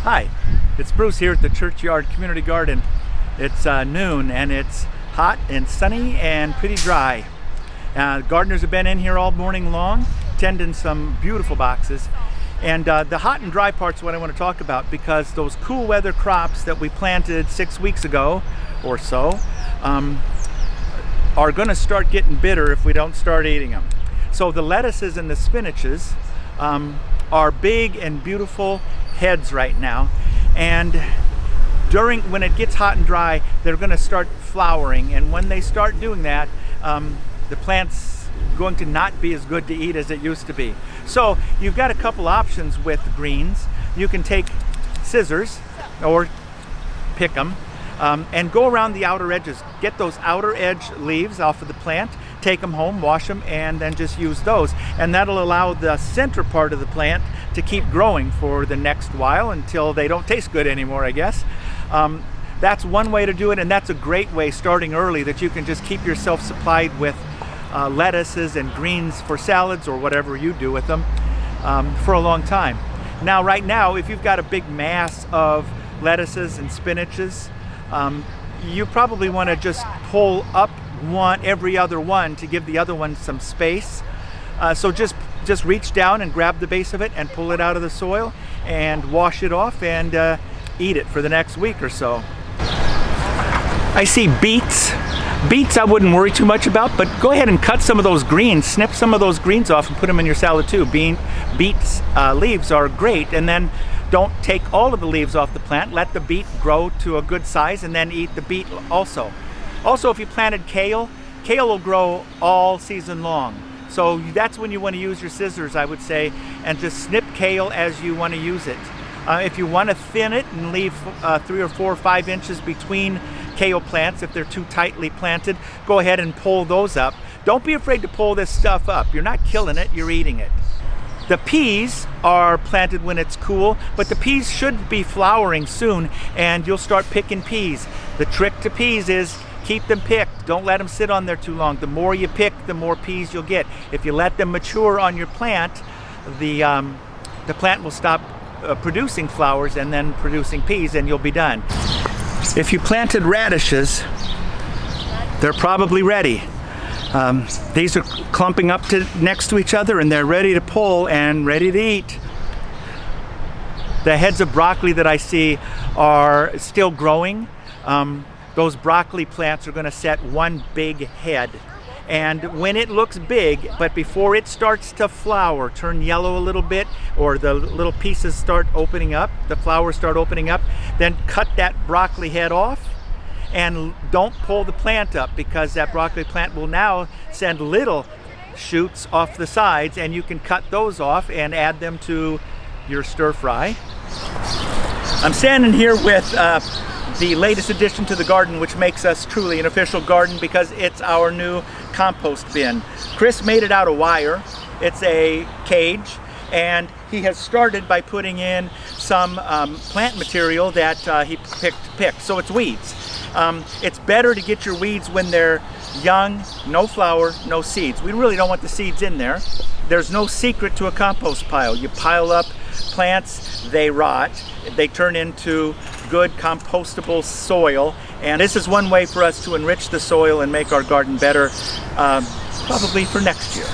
Hi, it's Bruce here at the Churchyard Community Garden. It's noon and it's hot and sunny and pretty dry. Gardeners have been in here all morning long, tending some beautiful boxes. And the hot and dry part's what I want to talk about, because those cool weather crops that we planted 6 weeks ago or so are going to start getting bitter if we don't start eating them. So the lettuces and the spinaches are big and beautiful heads right now, and when it gets hot and dry, they're going to start flowering, and when they start doing that, the plant's going to not be as good to eat as it used to be. So you've got a couple options with greens. You can take scissors or pick them and go around the outer edges. Get those outer edge leaves off of the plant, take them home, wash them, and then just use those. And that'll allow the center part of the plant to keep growing for the next while until they don't taste good anymore, I guess. That's one way to do it, and that's a great way, starting early, that you can just keep yourself supplied with lettuces and greens for salads or whatever you do with them for a long time. Now, right now, if you've got a big mass of lettuces and spinaches, you probably want to just pull up every other one to give the other one some space. So just reach down and grab the base of it and pull it out of the soil and wash it off and eat it for the next week or so. I see beets. Beets I wouldn't worry too much about, but go ahead and cut some of those greens, snip some of those greens off and put them in your salad too. Beets leaves are great, and then don't take all of the leaves off the plant. Let the beet grow to a good size and then eat the beet also. Also, if you planted kale, kale will grow all season long. So that's when you want to use your scissors, I would say, and just snip kale as you want to use it. If you want to thin it and leave 3 or 4 or 5 inches between kale plants, if they're too tightly planted, go ahead and pull those up. Don't be afraid to pull this stuff up. You're not killing it, you're eating it. The peas are planted when it's cool, but the peas should be flowering soon, and you'll start picking peas. The trick to peas is keep them picked. Don't let them sit on there too long. The more you pick, the more peas you'll get. If you let them mature on your plant, the plant will stop producing flowers and then producing peas, and you'll be done. If you planted radishes, they're probably ready. These are clumping up next to each other, and they're ready to pull and ready to eat. The heads of broccoli that I see are still growing. Those broccoli plants are going to set one big head. And when it looks big, but before it starts to flower, turn yellow a little bit, or the little pieces start opening up, the flowers start opening up, then cut that broccoli head off and don't pull the plant up, because that broccoli plant will now send little shoots off the sides, and you can cut those off and add them to your stir fry. I'm standing here with the latest addition to the garden, which makes us truly an official garden, because it's our new compost bin. Chris made it out of wire. It's a cage, and he has started by putting in some plant material that he picked. So it's weeds. It's better to get your weeds when they're young, no flower, no seeds. We really don't want the seeds in there. There's no secret to a compost pile. You pile up plants, they rot, they turn into good compostable soil, and this is one way for us to enrich the soil and make our garden better, probably for next year.